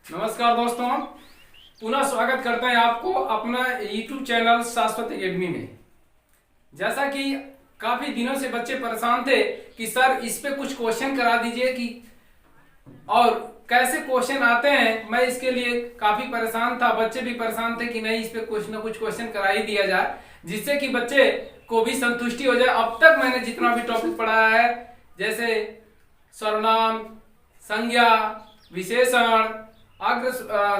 नमस्कार दोस्तों, पुनः स्वागत करते हैं आपको अपना YouTube चैनल शाश्वत एकेडमी में। जैसा कि काफी दिनों से बच्चे परेशान थे कि सर इस पे कुछ क्वेश्चन करा दीजिए कि और कैसे क्वेश्चन आते हैं, मैं इसके लिए काफी परेशान था, बच्चे भी परेशान थे कि नहीं इस पे कुछ ना कुछ क्वेश्चन करा ही दिया जाए जिससे कि बच्चे को भी संतुष्टि हो जाए। अब तक मैंने जितना भी टॉपिक पढ़ाया है, जैसे सर्वनाम, संज्ञा, विशेषण, अग्र,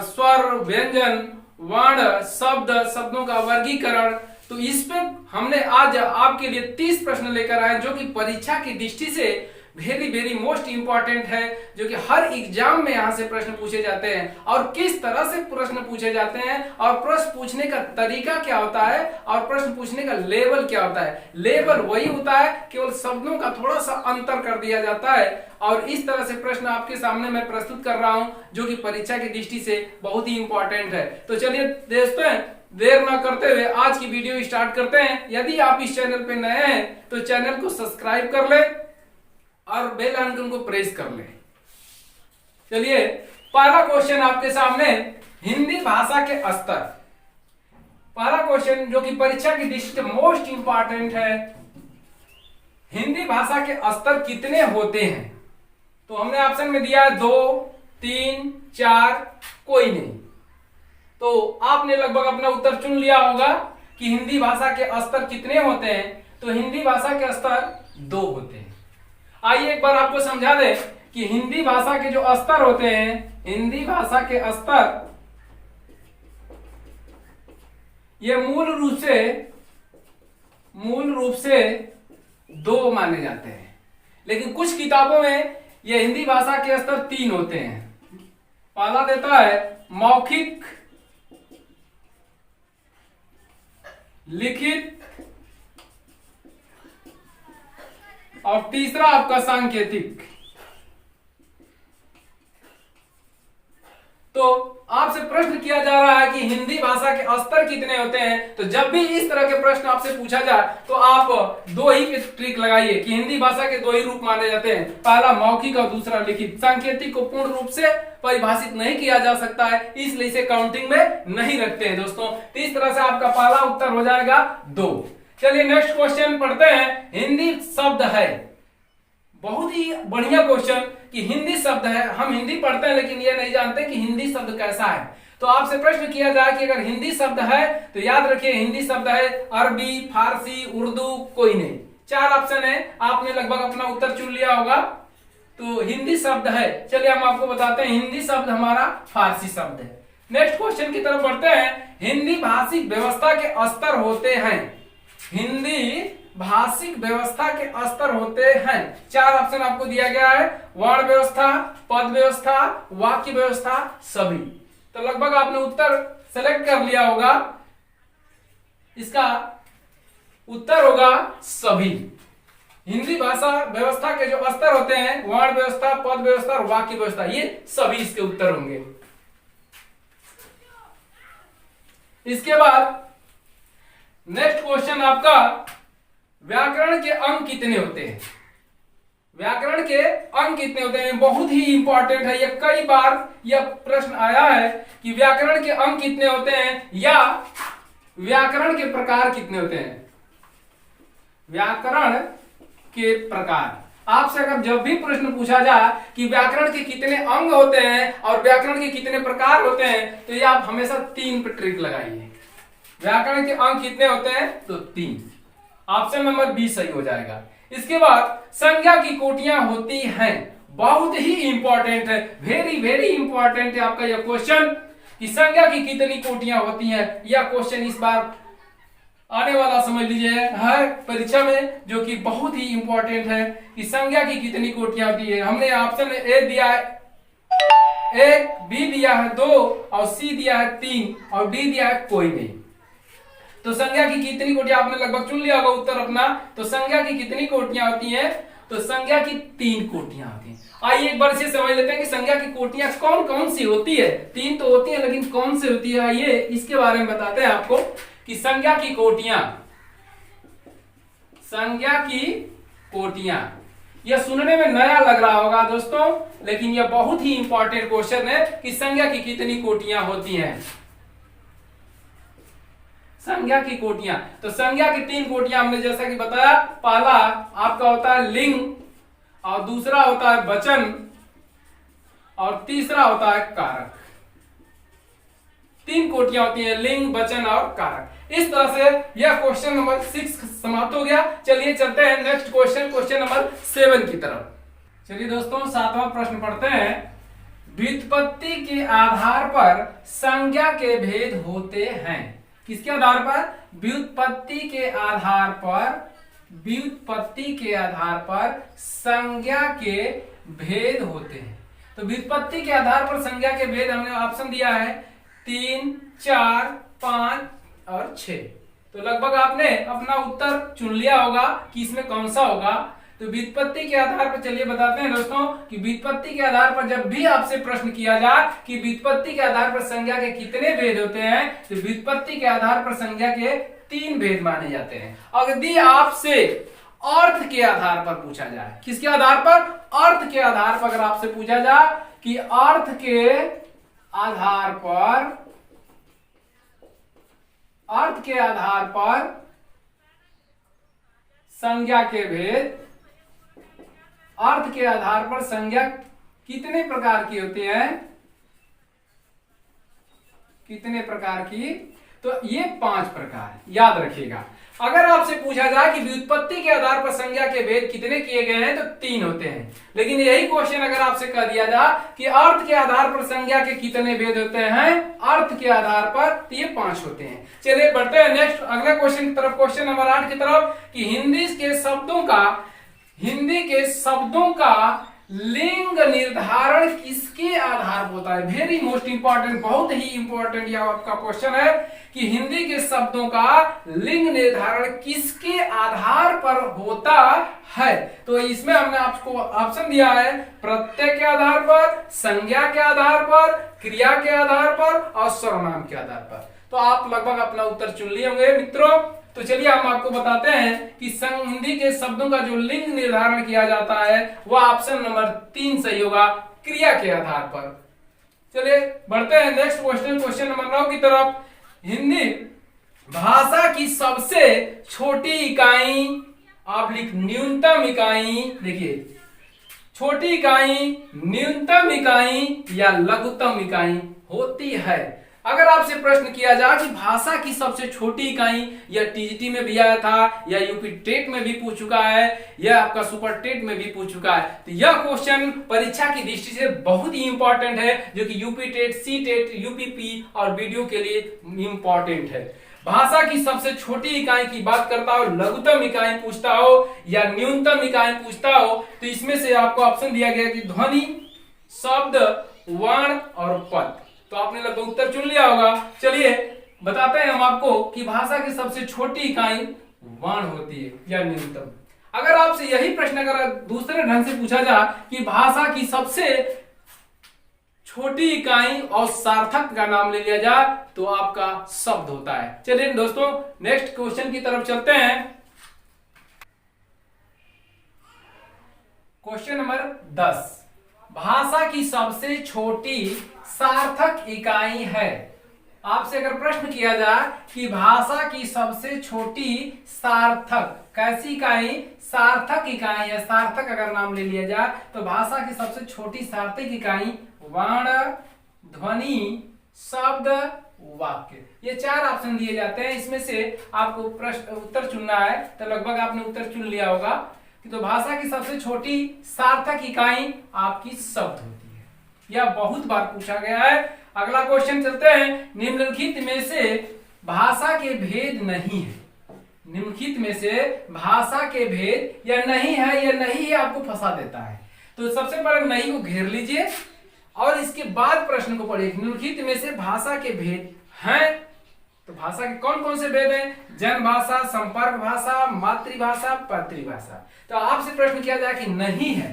स्वर, व्यंजन, वर्ण, शब्द, शब्दों का वर्गीकरण, तो इस पे हमने आज आपके लिए 30 प्रश्न लेकर आए जो कि परीक्षा की दृष्टि से वेरी वेरी मोस्ट इंपॉर्टेंट है, जो कि हर एग्जाम में यहाँ से प्रश्न पूछे जाते हैं। और किस तरह से प्रश्न पूछे जाते हैं और प्रश्न पूछने का तरीका क्या होता है और प्रश्न पूछने का लेवल क्या होता है। लेवल वही होता है, केवल शब्दों का थोड़ा सा अंतर कर दिया जाता है। और इस तरह से प्रश्न आपके सामने मैं प्रस्तुत कर रहा हूं जो कि परीक्षा की दृष्टि से बहुत ही इंपॉर्टेंट है। तो चलिए दोस्तों, देर ना करते हुए आज की वीडियो स्टार्ट करते हैं। यदि आप इस चैनल पे नए हैं तो चैनल को सब्सक्राइब कर ले और बेल आइकन को प्रेस कर ले। चलिए, पहला क्वेश्चन आपके सामने, हिंदी भाषा के स्तर। पहला क्वेश्चन जो कि परीक्षा की दृष्टि से मोस्ट इंपॉर्टेंट है, हिंदी भाषा के स्तर कितने होते हैं? तो हमने ऑप्शन में दिया है 2, 3, 4, कोई नहीं। तो आपने लगभग अपना उत्तर चुन लिया होगा कि हिंदी भाषा के स्तर कितने होते हैं। तो हिंदी भाषा के स्तर 2 होते हैं। आइए एक बार आपको समझा दें कि हिंदी भाषा के जो स्तर होते हैं, हिंदी भाषा के स्तर ये मूल रूप से 2 माने जाते हैं, लेकिन कुछ किताबों में ये हिंदी भाषा के स्तर 3 होते हैं। पहला देता है मौखिक, लिखित और तीसरा आपका सांकेतिक। तो आपसे प्रश्न किया जा रहा है कि हिंदी भाषा के स्तर कितने होते हैं। तो जब भी इस तरह के प्रश्न आपसे पूछा जाए तो आप 2 ही पे ट्रिक लगाइए कि हिंदी भाषा के 2 ही रूप माने जाते हैं, पहला मौखिक और दूसरा लिखित। सांकेतिक को पूर्ण रूप से परिभाषित नहीं किया जा सकता है, इसलिए इसे काउंटिंग में नहीं रखते हैं दोस्तों। तो इस तरह से आपका पहला उत्तर हो जाएगा 2। चलिए नेक्स्ट क्वेश्चन पढ़ते हैं। हिंदी शब्द है, बहुत ही बढ़िया क्वेश्चन कि हिंदी शब्द है। हम हिंदी पढ़ते हैं लेकिन ये नहीं जानते कि हिंदी शब्द कैसा है। तो आपसे प्रश्न किया जाए कि अगर हिंदी शब्द है तो याद रखिए हिंदी शब्द है अरबी, फारसी, उर्दू, कोई नहीं। 4 ऑप्शन है, आपने लगभग अपना उत्तर चुन लिया होगा। तो हिंदी शब्द है, चलिए हम आपको बताते हैं हिंदी शब्द हमारा फारसी शब्द है। नेक्स्ट क्वेश्चन की तरफ बढ़ते हैं। हिंदी भाषिक व्यवस्था के स्तर होते हैं, हिंदी भाषिक व्यवस्था के स्तर होते हैं। 4 ऑप्शन आपको दिया गया है, वर्ण व्यवस्था, पद व्यवस्था, वाक्य व्यवस्था, सभी। तो लगभग आपने उत्तर सेलेक्ट कर लिया होगा, इसका उत्तर होगा सभी। हिंदी भाषा व्यवस्था के जो स्तर होते हैं, वर्ण व्यवस्था, पद व्यवस्था और वाक्य व्यवस्था, ये सभी इसके उत्तर होंगे। इसके बाद नेक्स्ट क्वेश्चन आपका, व्याकरण के अंक कितने होते हैं? व्याकरण के अंक कितने होते हैं, बहुत ही इंपॉर्टेंट है। यह कई बार यह प्रश्न आया है कि व्याकरण के अंक कितने होते हैं या व्याकरण के प्रकार कितने होते हैं। व्याकरण के प्रकार, आपसे अगर जब भी प्रश्न पूछा जाए कि व्याकरण के कितने अंग होते हैं और व्याकरण के कितने प्रकार होते हैं, तो ये आप हमेशा 3 पे ट्रिक लगाइए। व्याकरण के अंक कितने होते हैं? तो 3। ऑप्शन नंबर बी सही हो जाएगा। इसके बाद संज्ञा की कोटियां होती हैं, बहुत ही इंपॉर्टेंट है, वेरी वेरी इंपॉर्टेंट है आपका यह क्वेश्चन कि संज्ञा की कितनी कोटियां होती हैं। यह क्वेश्चन इस बार आने वाला समझ लीजिए हर परीक्षा में, जो कि बहुत ही इंपॉर्टेंट है कि संज्ञा की कितनी कोटियां होती है। हमने ऑप्शन में ए दिया है 1, बी दिया है 2 और सी दिया है 3 और डी दिया है कोई नहीं। तो संज्ञा की कितनी कोटियां, आपने लगभग चुन लिया होगा उत्तर अपना। तो संज्ञा की कितनी कोटियां होती हैं? तो संज्ञा की 3 कोटियां होती हैं। आइए एक बार से समझ लेते हैं कि संज्ञा की कोटियां कौन कौन सी होती है। 3 तो होती है लेकिन कौन सी होती है, आइए इसके बारे में बताते हैं आपको कि संज्ञा की कोटियां यह सुनने में नया लग रहा होगा दोस्तों, लेकिन यह बहुत ही इंपॉर्टेंट क्वेश्चन है कि संज्ञा की कितनी कोटियां होती हैं। संज्ञा की कोटियां, तो संज्ञा की 3 कोटियां हमने जैसा कि बताया। पहला आपका होता है लिंग, और दूसरा होता है वचन, और तीसरा होता है कारक। 3 कोटियां होती हैं, लिंग, वचन और कारक। इस तरह से यह क्वेश्चन नंबर 6 समाप्त हो गया। चलिए चलते हैं नेक्स्ट क्वेश्चन, क्वेश्चन नंबर 7 की तरफ। चलिए दोस्तों 7वां प्रश्न पढ़ते हैं। व्युत्पत्ति के आधार पर संज्ञा के भेद होते हैं। किसके आधार पर? व्युत्पत्ति के आधार पर, व्युत्पत्ति के आधार पर संज्ञा के भेद होते हैं। तो व्युत्पत्ति के आधार पर संज्ञा के भेद हमने ऑप्शन दिया है 3, 4, 5 और 6। तो लगभग आपने अपना उत्तर चुन लिया होगा कि इसमें कौन सा होगा। तो व्युत्पत्ति के आधार पर चलिए बताते हैं दोस्तों कि व्युत्पत्ति के आधार पर जब भी आपसे प्रश्न किया जाए कि व्युत्पत्ति के आधार पर संज्ञा के कितने भेद होते हैं, तो व्युत्पत्ति के आधार पर संज्ञा के 3 भेद माने जाते हैं। और यदि आपसे अर्थ के आधार पर पूछा जाए, किसके आधार पर? अर्थ के आधार पर अगर आपसे पूछा जाए कि अर्थ के आधार पर, अर्थ के आधार पर संज्ञा के भेद, अर्थ के आधार पर संज्ञा कितने प्रकार की होती है, कितने प्रकार की? तो ये 5 प्रकार याद रखिएगा। अगर आपसे पूछा जाए कि व्युत्पत्ति के आधार पर संज्ञा के भेद कितने किए गए हैं, तो 3 होते हैं। लेकिन यही क्वेश्चन अगर आपसे कह दिया जाए कि अर्थ के आधार पर संज्ञा के कितने भेद होते हैं, अर्थ के आधार पर, तो ये 5 होते हैं। चलिए बढ़ते हैं नेक्स्ट अगले क्वेश्चन की तरफ, क्वेश्चन नंबर 8 की तरफ, कि हिंदी के शब्दों का लिंग निर्धारण किसके आधार पर होता है। वेरी मोस्ट इंपॉर्टेंट, बहुत ही इंपॉर्टेंट यह आपका क्वेश्चन है कि हिंदी के शब्दों का लिंग निर्धारण किसके आधार पर होता है। तो इसमें हमने आपको ऑप्शन दिया है प्रत्यय के आधार पर, संज्ञा के आधार पर, क्रिया के आधार पर और सर्वनाम के आधार पर। तो आप लगभग अपना उत्तर चुन लिए होंगे मित्रों। तो चलिए हम आपको बताते हैं कि हिंदी के शब्दों का जो लिंग निर्धारण किया जाता है वह ऑप्शन नंबर 3 सही होगा, क्रिया के आधार पर। चलिए बढ़ते हैं नेक्स्ट क्वेश्चन, क्वेश्चन नंबर 9 की तरफ। हिंदी भाषा की सबसे छोटी इकाई ऑब्लिक न्यूनतम इकाई, देखिए छोटी इकाई, न्यूनतम इकाई या लघुत्तम इकाई होती है। अगर आपसे प्रश्न किया जाए कि भाषा की सबसे छोटी इकाई, या टीजीटी में भी आया था, या यूपी टेट में भी पूछ चुका है, या आपका सुपर टेट में भी पूछ चुका है, तो यह क्वेश्चन परीक्षा की दृष्टि से बहुत ही इंपॉर्टेंट है, जो कि UP TET, C TET, UPP और वीडियो के लिए इंपॉर्टेंट है। भाषा की सबसे छोटी इकाई की बात करता हो, लघुत्तम इकाई पूछता हो या न्यूनतम इकाई पूछता हो, तो इसमें से आपको ऑप्शन दिया गया कि ध्वनि, शब्द, वर्ण और पद। तो आपने लगभग उत्तर चुन लिया होगा। चलिए बताते हैं हम आपको कि भाषा की सबसे छोटी इकाई वर्ण होती है या न्यूनतम। अगर आपसे यही प्रश्न अगर दूसरे ढंग से पूछा जाए कि भाषा की सबसे छोटी इकाई और सार्थक का नाम ले लिया जाए, तो आपका शब्द होता है। चलिए दोस्तों नेक्स्ट क्वेश्चन की तरफ चलते हैं। क्वेश्चन नंबर 10, भाषा की सबसे छोटी सार्थक इकाई है। आपसे अगर प्रश्न किया जाए कि भाषा की सबसे छोटी सार्थक, कैसी इकाई? सार्थक इकाई है। सार्थक अगर नाम ले लिया जाए तो भाषा की सबसे छोटी सार्थक इकाई वर्ण, ध्वनि, शब्द, वाक्य, ये 4 ऑप्शन दिए जाते हैं। इसमें से आपको प्रश्न उत्तर चुनना है, तो लगभग आपने उत्तर चुन लिया होगा कि तो भाषा की सबसे छोटी सार्थक इकाई आपकी शब्द होती है। यह बहुत बार पूछा गया है। अगला क्वेश्चन चलते हैं। निम्नलिखित में से भाषा के भेद नहीं है, निम्नलिखित में से भाषा के भेद या नहीं है, या नहीं है आपको फंसा देता है। तो सबसे पहले नहीं को घेर लीजिए और इसके बाद प्रश्न को पढ़िए। निम्नलिखित में से भाषा के भेद हैं, तो भाषा के कौन कौन से भेद हैं? जन भाषा, संपर्क भाषा, मातृभाषा, पैतृभाषा। तो आपसे प्रश्न किया जाए कि नहीं है,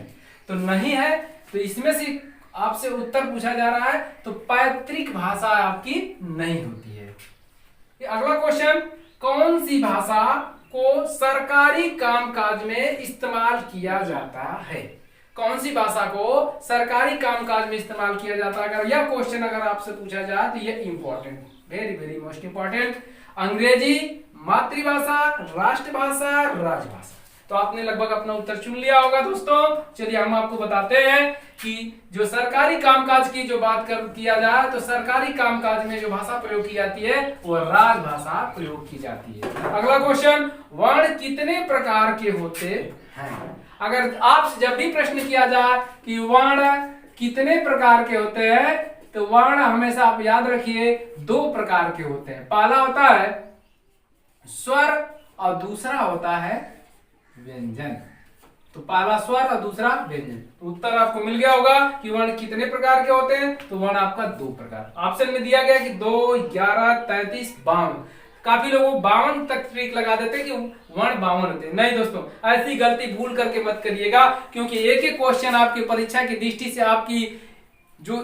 तो नहीं है, तो इसमें से आपसे उत्तर पूछा जा रहा है, तो पैतृक भाषा आपकी नहीं होती है। अगला क्वेश्चन, कौन सी भाषा को सरकारी कामकाज में इस्तेमाल किया जाता है? कौन सी भाषा को सरकारी कामकाज में इस्तेमाल किया जाता है? अगर यह क्वेश्चन अगर आपसे पूछा जाए तो यह important, very very most important. अंग्रेजी मातृभाषा, राष्ट्रभाषा, राजभाषा। तो आपने लगभग अपना उत्तर चुन लिया होगा दोस्तों। चलिए हम आपको बताते हैं कि जो सरकारी कामकाज की जो बात किया जाए तो सरकारी कामकाज में जो भाषा प्रयोग की जाती है वो राजभाषा प्रयोग की जाती है। अगला क्वेश्चन, वर्ण कितने प्रकार के होते हैं? अगर आपसे जब भी प्रश्न किया जाए कि वर्ण कितने प्रकार के होते हैं तो वर्ण हमेशा आप याद रखिए दो प्रकार के होते हैं। पहला होता है स्वर और दूसरा होता है व्यंजन। तो पहला स्वर और दूसरा व्यंजन। तो उत्तर आपको मिल गया होगा कि वर्ण कितने प्रकार के होते हैं। तो वर्ण आपका दो प्रकार, ऑप्शन में दिया गया कि 2, 11, 33, 52। काफी लोग 52 तक ट्रिक लगा देते हैं कि वर्ण 52 होते हैं। नहीं दोस्तों, ऐसी गलती भूल करके मत करिएगा, क्योंकि एक एक क्वेश्चन आपकी परीक्षा की दृष्टि से आपकी जो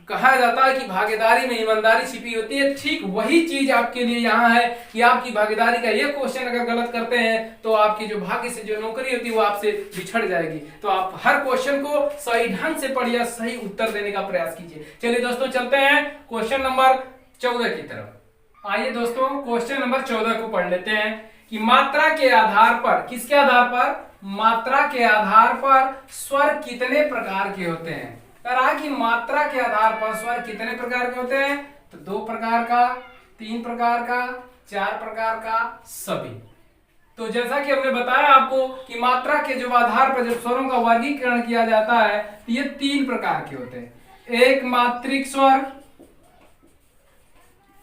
कहा जाता है कि भागीदारी में ईमानदारी छिपी होती है, ठीक वही चीज आपके लिए यहाँ है कि आपकी भागीदारी का ये क्वेश्चन अगर गलत करते हैं तो आपकी जो भाग्य से जो नौकरी होती है वो आपसे बिछड़ जाएगी। तो आप हर क्वेश्चन को सही ढंग से पढ़िए, सही उत्तर देने का प्रयास कीजिए। चलिए दोस्तों चलते हैं क्वेश्चन नंबर 14 की तरफ। आइए दोस्तों क्वेश्चन नंबर 14 को पढ़ लेते हैं कि मात्रा के आधार पर, किसके आधार पर? मात्रा के आधार पर स्वर कितने प्रकार के होते हैं? कहा कि मात्रा के आधार पर स्वर कितने प्रकार के होते हैं? तो 2 प्रकार का, 3 प्रकार का, 4 प्रकार का, सभी। तो जैसा कि हमने बताया आपको कि मात्रा के जो आधार पर जब स्वरों का वर्गीकरण किया जाता है तो ये 3 प्रकार के होते हैं। एक मात्रिक स्वर,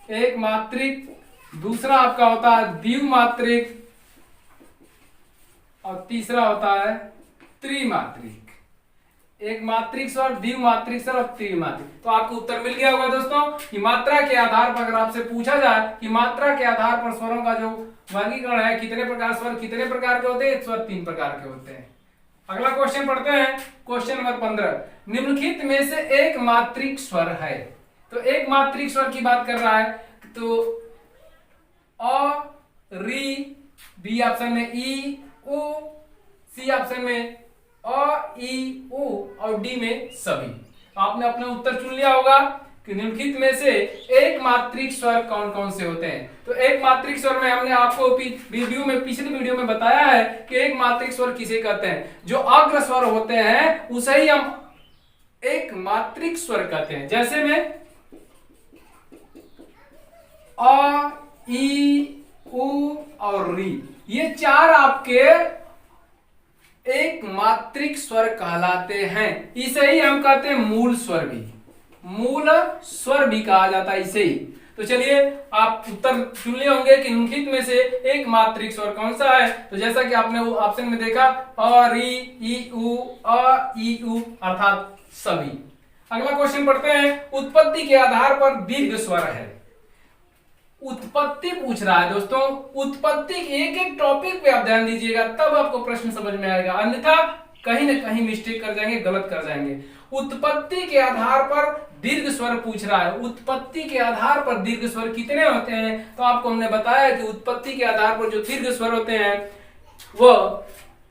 एक मात्रिक, दूसरा आपका होता है द्विमात्रिक और तीसरा होता है त्रिमात्रिक। एक मात्रिक स्वर, द्विमात्रिक स्वर और त्रिमात्रिक। तो आपको उत्तर मिल गया होगा दोस्तों कि मात्रा के आधार पर अगर आपसे पूछा जाए कि मात्रा के आधार पर स्वरों का जो वर्गीकरण है कितने प्रकार स्वर कितने प्रकार के होते हैं, स्वर 3 प्रकार के होते हैं। अगला क्वेश्चन पढ़ते हैं, क्वेश्चन नंबर 15। निम्नलिखित में से एक मात्रिक स्वर है। तो एक मात्रिक स्वर की बात कर रहा है तो अ, री, बी ऑप्शन में ई, उ, सी ऑप्शन में अ, ई, उ और डी में सभी। आपने अपना उत्तर चुन लिया होगा कि निम्नलिखित में से एक मात्रिक स्वर कौन कौन से होते हैं। तो एक मात्रिक स्वर में हमने आपको पिछले वीडियो में बताया है कि एक मात्रिक स्वर किसे कहते हैं। जो अग्र स्वर होते हैं उसे ही हम एक मात्रिक स्वर कहते हैं। जैसे में अ, ई, उ और री, ये 4 आपके एक मात्रिक स्वर कहलाते हैं। इसे ही हम कहते हैं मूल स्वर भी, मूल स्वर भी कहा जाता है इसे ही। तो चलिए आप उत्तर चुन लिए होंगे कि निम्नलिखित में से एक मात्रिक स्वर कौन सा है। तो जैसा कि आपने ऑप्शन में देखा अ, री, ई, उ, अ, ई, उ अर्थात सभी। अगला क्वेश्चन पढ़ते हैं, उत्पत्ति के आधार पर दीर्घ स्वर है। उत्पत्ति पूछ रहा है दोस्तों। उत्पत्ति एक एक टॉपिक पे आप ध्यान दीजिएगा तब आपको प्रश्न समझ में आएगा, अन्यथा कहीं ना कहीं मिस्टेक कर जाएंगे, गलत कर जाएंगे। उत्पत्ति के आधार पर दीर्घ स्वर पूछ रहा है। उत्पत्ति के आधार पर दीर्घ स्वर कितने होते हैं? तो आपको हमने बताया कि उत्पत्ति के आधार पर जो दीर्घ स्वर होते हैं वो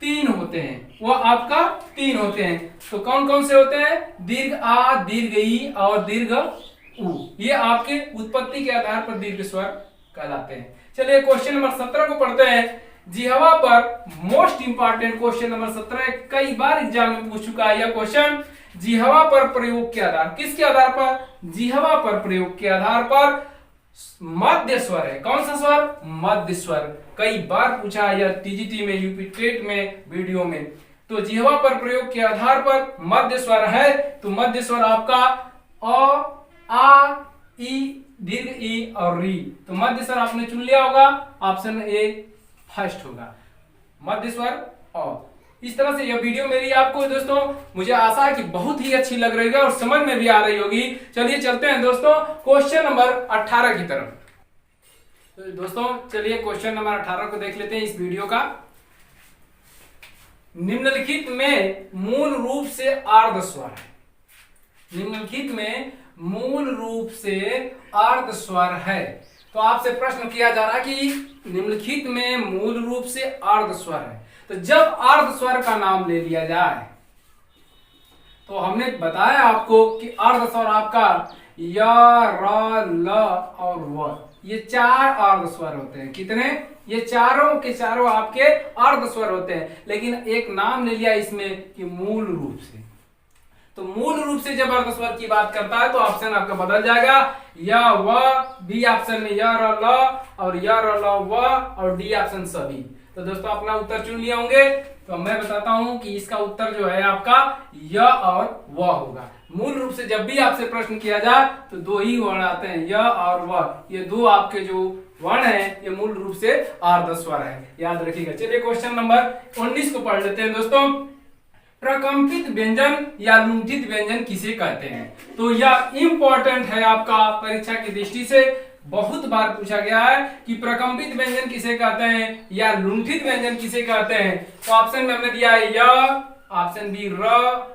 3 होते हैं। वो आपका 3 होते हैं। तो कौन कौन से होते हैं? दीर्घ आ, दीर्घ ई और दीर्घ उ। ये आपके उत्पत्ति के आधार पर दीर्घ स्वर कहलाते हैं। चलिए क्वेश्चन नंबर 17 को पढ़ते हैं। जिह्वा पर मोस्ट इंपॉर्टेंट क्वेश्चन नंबर 17 कई बार एग्जाम में पूछ चुका है यह क्वेश्चन। जिह्वा पर प्रयोग के आधार, किसके आधार पर? जिह्वा पर प्रयोग के आधार पर मध्य स्वर है। कौन सा स्वर? मध्य स्वर। कई बार पूछा है यह टीजीटी में, यूपी टेट में, वीडियो में। तो जिह्वा पर प्रयोग के आधार पर मध्य स्वर है। तो मध्य स्वर आपका अ, आ, ई, दीर्घ ई और री। तो मध्य स्वर आपने चुन लिया होगा, ऑप्शन ए फर्स्ट होगा, मध्य स्वर अ। इस तरह से यह वीडियो मेरी आपको दोस्तों मुझे आशा है कि बहुत ही अच्छी लग रही है और समझ में भी आ रही होगी। चलिए चलते हैं दोस्तों क्वेश्चन नंबर 18 की तरफ। तो दोस्तों चलिए क्वेश्चन नंबर 18 को देख लेते हैं इस वीडियो का। निम्नलिखित में मूल रूप से आर्ध स्वर है। निम्नलिखित में मूल रूप से अर्ध स्वर है। तो आपसे प्रश्न किया जा रहा है कि निम्नलिखित में मूल रूप से अर्ध स्वर है। तो जब अर्ध स्वर का नाम ले लिया जाए तो हमने बताया आपको कि अर्ध स्वर आपका य, र, ल और व, ये 4 अर्ध स्वर होते हैं। कितने? ये चारों के चारों आपके अर्ध स्वर होते हैं, लेकिन एक नाम ले लिया इसमें कि मूल रूप से। तो मूल रूप से जब अर्ध स्वर की बात करता है तो ऑप्शन आपका बदल जाएगा, य, व, बी ऑप्शन में य, र, ल और य, र, ल, व और डी ऑप्शन सभी। तो दोस्तों अपना उत्तर चुन लिए होंगे। तो मैं बताता हूं कि इसका उत्तर जो है आपका य और व होगा। मूल रूप से जब भी आपसे प्रश्न किया जाए तो 2 ही वर्ण आते हैं, य और व। ये 2 आपके जो वर्ण है ये मूल रूप से अर्ध स्वर है, याद रखिएगा। चलिए क्वेश्चन नंबर 19 को पढ़ लेते हैं दोस्तों। प्रकंपित व्यंजन या लुंठित व्यंजन किसे कहते हैं? तो यह इंपॉर्टेंट है आपका परीक्षा की दृष्टि से, बहुत बार पूछा गया है कि प्रकंपित व्यंजन किसे कहते हैं या लुंठित व्यंजन किसे कहते हैं। तो ऑप्शन में हमने दिया है य, ऑप्शन बी र,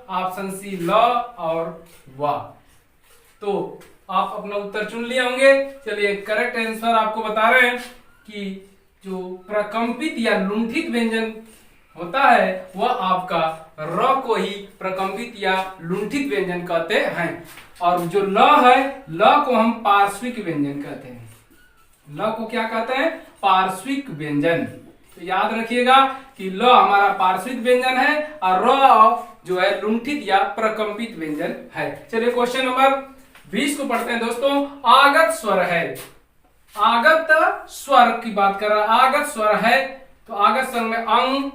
ऑप्शन सी ल और व। तो आप अपना उत्तर चुन लिए होंगे। चलिए करेक्ट आंसर आपको बता रहे हैं कि जो प्रकंपित या लुंठित व्यंजन होता है वह आपका र को ही प्रकंपित या लुंठित व्यंजन कहते हैं। और जो ल है, ल को हम पार्श्विक व्यंजन कहते हैं। ल को क्या कहते हैं? पार्श्विक व्यंजन। तो याद रखिएगा कि ल हमारा पार्श्विक व्यंजन है और र जो है लुंठित या प्रकंपित व्यंजन है। चलिए क्वेश्चन नंबर 20 को पढ़ते हैं दोस्तों। आगत स्वर है, आगत स्वर की बात कर रहा है। आगत स्वर है तो आगत स्वर में अंग,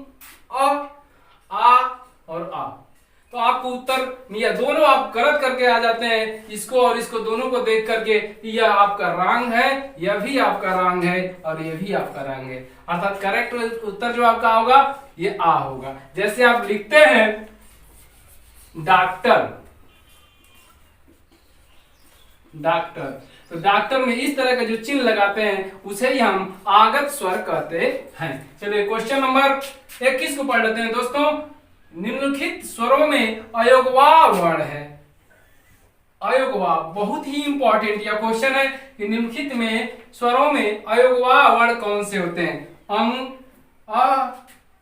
अ, आ और आ। तो आपको उत्तर या दोनों आप गलत करके आ जाते हैं, इसको और इसको दोनों को देख करके। यह आपका रंग है, यह भी आपका रंग है और यह भी आपका रंग है। अर्थात करेक्ट उत्तर जो आपका होगा ये आ होगा। जैसे आप लिखते हैं डॉक्टर, डॉक्टर, तो डॉक्टर में इस तरह का जो चिन्ह लगाते हैं उसे ही हम आगत स्वर कहते हैं। चलिए क्वेश्चन नंबर 21 को पढ़ लेते हैं दोस्तों। निम्नलिखित स्वरों में अयोगवा वर्ण है। अयोगवा बहुत ही इंपॉर्टेंट यह क्वेश्चन है कि निम्नलिखित में स्वरों में अयोगवा वर्ण कौन से होते हैं? अंग, अ,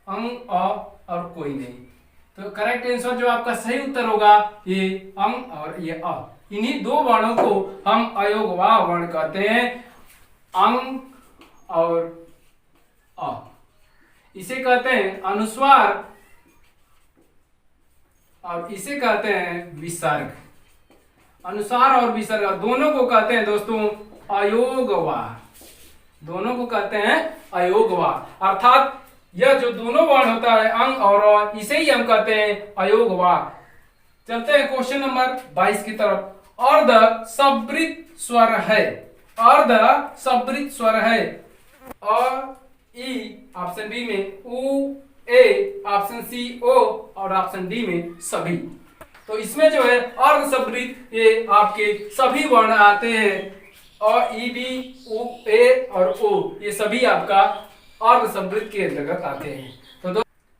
अंग, अ और कोई नहीं। तो करेक्ट आंसर जो आपका सही उत्तर होगा ये अंग और ये अ। इन्हीं 2 वर्णों को हम अयोगवा वर्ण कहते हैं, अंग और अ। इसे कहते हैं अनुस्वार और इसे कहते हैं विसर्ग। अनुस्वार और विसर्ग दोनों को कहते हैं दोस्तों अयोगवार। दोनों को कहते हैं अयोगवार। अर्थात यह जो दोनों वर्ण होता है अंग और अ, इसे ही हम कहते हैं अयोगवार। चलते हैं क्वेश्चन नंबर 22 की तरफ। अर्ध सवृत स्वर है, अर्ध सवृत स्वर है। अ, ई ऑप्शन बी में, उ, ए ऑप्शन सी, ओ और ऑप्शन डी में सभी। तो इसमें जो है अर्ध सवृत ये आपके सभी वर्ण आते हैं। अ, ई, बी, उ, ए और ओ ये सभी आपका अर्ध सवृत के अंतर्गत आते हैं।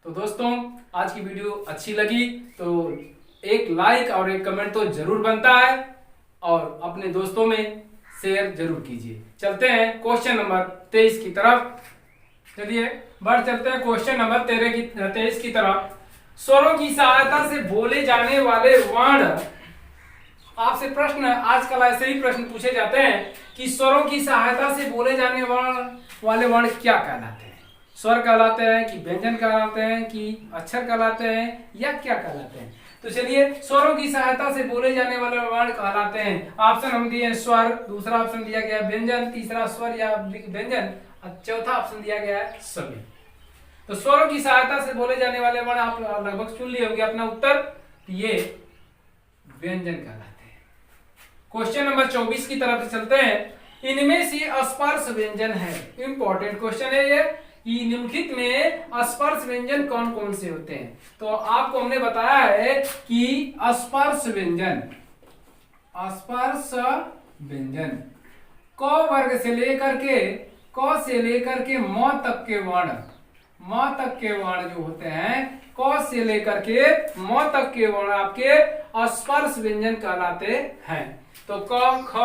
तो दोस्तों आज की वीडियो अच्छी लगी तो एक लाइक और एक कमेंट तो जरूर बनता है और अपने दोस्तों में शेयर जरूर कीजिए। चलते हैं क्वेश्चन नंबर 23 की तरफ। चलिए बढ़ चलते हैं क्वेश्चन नंबर 23 की तरफ। स्वरों की सहायता से बोले जाने वाले वर्ण। आपसे प्रश्न आजकल ऐसे ही प्रश्न पूछे जाते हैं कि स्वरों की सहायता से बोले जाने वाले वर्ण क्या कहलाते हैं? स्वर कहलाते हैं कि व्यंजन कहलाते हैं कि अक्षर कहलाते हैं या क्या कहलाते हैं? तो चलिए स्वरों की सहायता से बोले जाने वाले वर्ण कहलाते हैं। ऑप्शन हम दिए स्वर, दूसरा ऑप्शन दिया गया व्यंजन, तीसरा स्वर या व्यंजन, चौथा ऑप्शन दिया गया है सभी। तो स्वरों की सहायता से बोले जाने वाले वर्ण आप लगभग चुन लिए होंगे अपना उत्तर, ये व्यंजन कहलाते हैं। क्वेश्चन नंबर 24 की तरफ चलते हैं। इनमें से स्पर्श व्यंजन है, इंपॉर्टेंट क्वेश्चन है ये कि निम्नलिखित में स्पर्श व्यंजन कौन कौन से होते हैं? तो आपको हमने बताया है कि स्पर्श व्यंजन, स्पर्श व्यंजन क वर्ग से लेकर के, क से लेकर के म तक के वर्ण, म तक के वर्ण जो होते हैं, क से लेकर के म तक के वर्ण आपके स्पर्श व्यंजन कहलाते हैं। तो क, ख,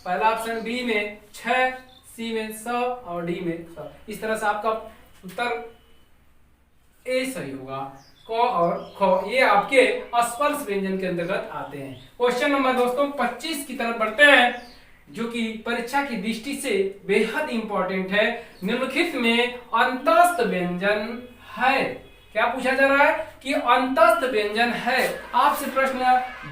पहला ऑप्शन बी में 6, सी में स और डी में स। इस तरह से आपका उत्तर ए सही होगा। क और ख ये आपके स्पर्श व्यंजन के अंतर्गत आते हैं। क्वेश्चन नंबर दोस्तों 25 की तरफ बढ़ते हैं, जो कि परीक्षा की दृष्टि से बेहद इंपॉर्टेंट है। निम्नलिखित में अंतस्थ व्यंजन है। क्या पूछा जा रहा है कि अंतस्थ व्यंजन है। आपसे प्रश्न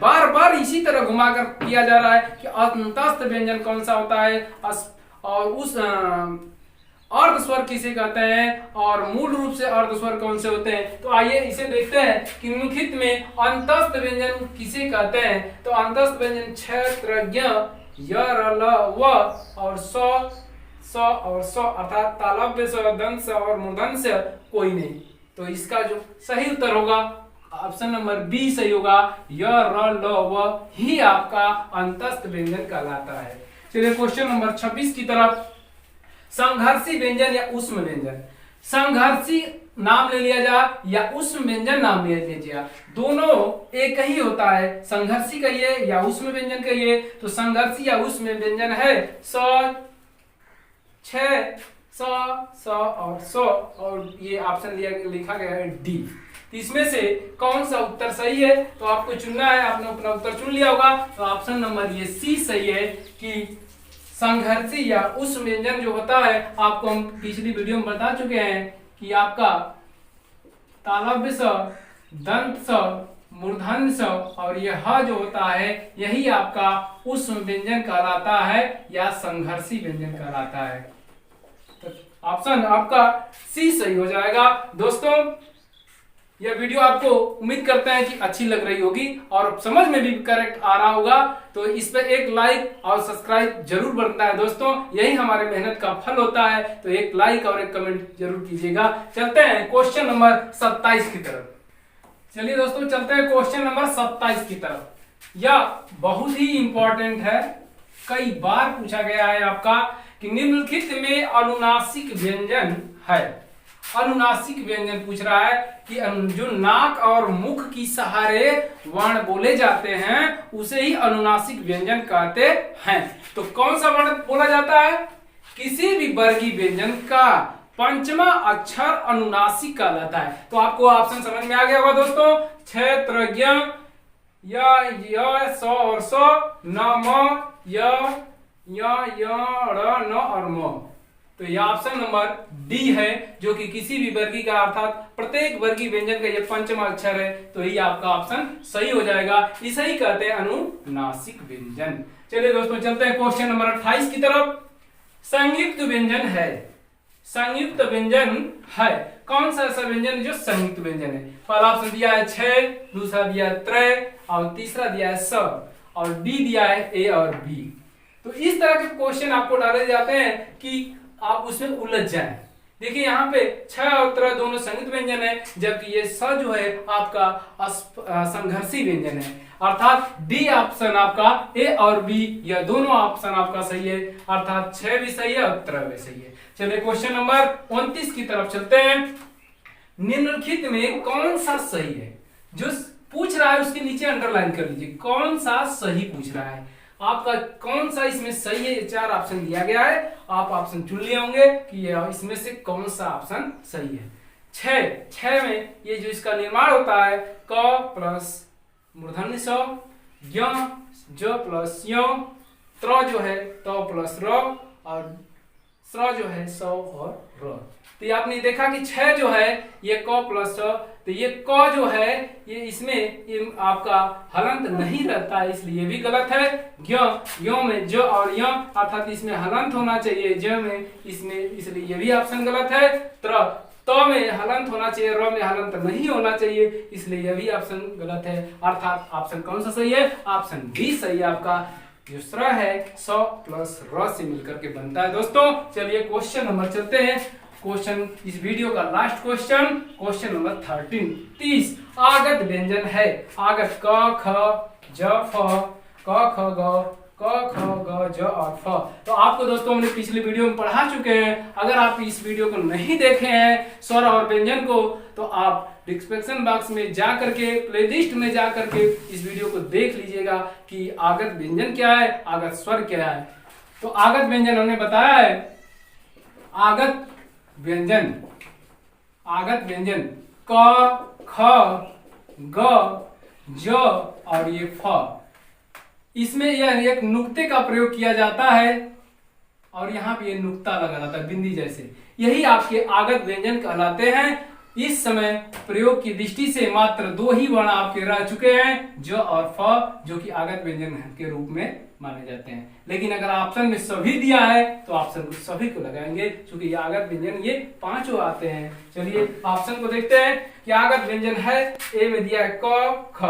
बार बार इसी तरह घुमाकर किया जा रहा है कि अंतस्थ व्यंजन कौन सा होता है और उस अर्ध स्वर किसे कहते हैं और मूल रूप से अर्ध स्वर कौन से होते हैं। तो आइए इसे देखते हैं कि निम्नलिखित में अंतस्थ व्यंजन किसे कहते हैं। तो अंतस्थ व्यंजन क्षेत्रज्ञ य र ल व और स और स अर्थात तालव्य स, दंत स और मूर्धन्य स कोई नहीं। तो इसका जो सही उत्तर होगा ऑप्शन नंबर बी सही होगा। य र ल व ही आपका अंतस्थ व्यंजन कहलाता है। चलिए क्वेश्चन नंबर 26 की तरफ। संघर्षी व्यंजन या उष्म व्यंजन। संघर्षी नाम ले लिया जा या उष्म व्यंजन नाम ले लीजिए, दोनों एक ही होता है। संघर्षी कहिए या उष्म व्यंजन कहिए। तो संघर्षी या उष्म व्यंजन है स, छ, स और स, और ये ऑप्शन लिखा गया है डी। तो इसमें से कौन सा उत्तर सही है तो आपको चुनना है। आपने अपना उत्तर चुन लिया होगा। तो ऑप्शन नंबर ये सी सही है कि संघर्षी या उष्म व्यंजन जो होता है, आपको हम पिछली वीडियो में बता चुके हैं कि आपका तालव्य स, दंत स, मूर्धन्य स और यह ह जो होता है यही आपका उष्म व्यंजन कहलाता है या संघर्षी व्यंजन कहलाता है। तो ऑप्शन आपका सी सही हो जाएगा। दोस्तों यह वीडियो आपको उम्मीद करते हैं कि अच्छी लग रही होगी और समझ में भी करेक्ट आ रहा होगा। तो इस पर एक लाइक और सब्सक्राइब जरूर बनता है दोस्तों, यही हमारे मेहनत का फल होता है। तो एक लाइक और एक कमेंट जरूर कीजिएगा। चलते हैं क्वेश्चन नंबर 27 की तरफ। चलिए दोस्तों चलते हैं क्वेश्चन नंबर 27 की तरफ। यह बहुत ही इंपॉर्टेंट है, कई बार पूछा गया है आपका कि निम्नलिखित में अनुनासिक व्यंजन है। अनुनासिक व्यंजन पूछ रहा है कि जो नाक और मुख की सहारे वर्ण बोले जाते हैं उसे ही अनुनासिक व्यंजन कहते हैं। तो कौन सा वर्ण बोला जाता है? किसी भी वर्गीय व्यंजन का पंचमा अक्षर अनुनासिक कहलाता है। तो आपको ऑप्शन समझ में आ गया होगा दोस्तों। क्षेत्रज्ञ य स और स, न म य र न और म। तो यह ऑप्शन नंबर डी है, जो कि किसी भी वर्गीय का अर्थात प्रत्येक वर्गीय व्यंजन का यह पंचम अक्षर है। तो ये आपका ऑप्शन सही हो जाएगा। इसे ही कहते हैं अनुनासिक व्यंजन। चलिए दोस्तों चलते हैं क्वेश्चन नंबर 28 की तरफ। संयुक्त व्यंजन है। संयुक्त व्यंजन है कौन सा ऐसा व्यंजन जो संयुक्त व्यंजन है? पहला ऑप्शन दिया है छ, दूसरा दिया है त्रय और तीसरा दिया है स और डी दिया है ए और बी। तो इस तरह के क्वेश्चन आपको डाले जाते हैं कि आप उसमें उलझ जाएं। देखिए यहाँ पे छ और त्र दोनों संयुक्त व्यंजन है, जबकि ये स जो है आपका संघर्षी व्यंजन है। अर्थात डी ऑप्शन आपका ए और बी यह दोनों ऑप्शन आपका सही है। अर्थात छ भी सही है और त्र भी सही है। चलिए क्वेश्चन नंबर 29 की तरफ चलते हैं। निम्नलिखित में कौन सा सही है? जो पूछ रहा है उसके नीचे अंडरलाइन कर लीजिए, कौन सा सही पूछ रहा है। आपका कौन सा इसमें सही है? ये चार ऑप्शन दिया गया है, आप ऑप्शन चुन लिए होंगे कि ये इसमें से कौन सा ऑप्शन सही है। छ में ये जो इसका निर्माण होता है क प्लस मूर्धन्य स, ज प्लस य, त्र जो है त प्लस र और स्र जो है स और र। तो ये आपने देखा कि छ जो है ये क प्लस स, तो ये क जो है ये इसमें ये आपका हलंत नहीं रहता है, इसलिए भी गलत है। य में ज और य अर्थात इसमें हलंत होना चाहिए, ज में इसमें, इसलिए ये भी ऑप्शन गलत है। त में हलंत होना चाहिए, र में हलंत नहीं होना चाहिए, इसलिए यह भी ऑप्शन गलत है। अर्थात ऑप्शन कौन सा सही है? ऑप्शन बी सही है आपका। जो स्र है स प्लस र से मिलकर के बनता है। दोस्तों चलिए क्वेश्चन नंबर चलते हैं। क्वेश्चन इस वीडियो का लास्ट क्वेश्चन, क्वेश्चन नंबर 30 आगत व्यंजन है। आगत क ख ज फ, क ख ग, क ख ग ज और फ। तो आपको दोस्तों हमने पिछले वीडियो में पढ़ा चुके हैं। अगर आप इस वीडियो को नहीं देखे हैं स्वर और व्यंजन को, तो आप डिस्क्रिप्शन बॉक्स में जा करके प्लेलिस्ट में जा करके इस वीडियो को देख लीजिएगा कि आगत व्यंजन क्या है, आगत स्वर क्या है। तो आगत व्यंजन हमने बताया है आगत व्यंजन, आगत व्यंजन क, ख, ग, ज और ये फ, इसमें यह एक नुक्ते का प्रयोग किया जाता है और यहाँ पे ये नुक्ता लगा जाता है बिंदी जैसे, यही आपके आगत व्यंजन कहलाते हैं। इस समय प्रयोग की दृष्टि से मात्र 2 ही वर्ण आपके रह चुके हैं, ज और फ, जो कि आगत व्यंजन के रूप में माने जाते हैं। लेकिन अगर ऑप्शन में सभी दिया है तो ऑप्शन को सभी को लगाएंगे, क्योंकि ये आगत व्यंजन ये 5 आते हैं। चलिए ऑप्शन को देखते हैं कि आगत व्यंजन है, ए में दिया है क, ख,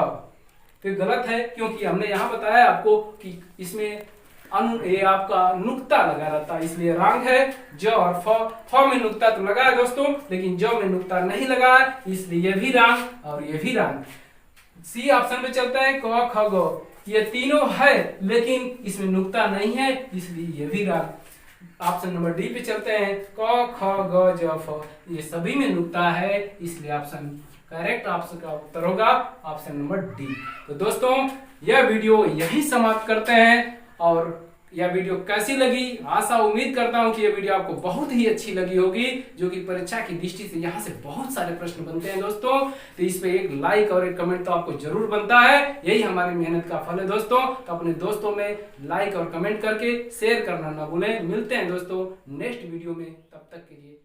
तो गलत है, क्योंकि हमने यहाँ बताया आपको कि इसमें ये आपका नुक्ता लगा रहता है, इसलिए रंग है। ज और फ में नुक्ता तो लगा है दोस्तों, लेकिन ज में नुक्ता नहीं लगा है, इसलिए ये भी रंग और ये भी रंग। सी ऑप्शन पे चलते हैं, क, ख, ग, ये तीनों है लेकिन इसमें नुक्ता नहीं है, इसलिए ये भी रंग। ऑप्शन नंबर डी पे चलते हैं, क, ख, ग, ज, फ, ये सभी में नुक्ता है, इसलिए ऑप्शन करेक्ट ऑप्शन का उत्तर होगा ऑप्शन नंबर डी। तो दोस्तों यह वीडियो यही समाप्त करते हैं, और यह वीडियो कैसी लगी, आशा उम्मीद करता हूं कि यह वीडियो आपको बहुत ही अच्छी लगी होगी, जो कि परीक्षा की दृष्टि से यहाँ से बहुत सारे प्रश्न बनते हैं दोस्तों। तो इस पे एक लाइक और एक कमेंट तो आपको जरूर बनता है, यही हमारी मेहनत का फल है दोस्तों। तो अपने दोस्तों में लाइक और कमेंट करके शेयर करना ना भूलें। मिलते हैं दोस्तों नेक्स्ट वीडियो में, तब तक के लिए।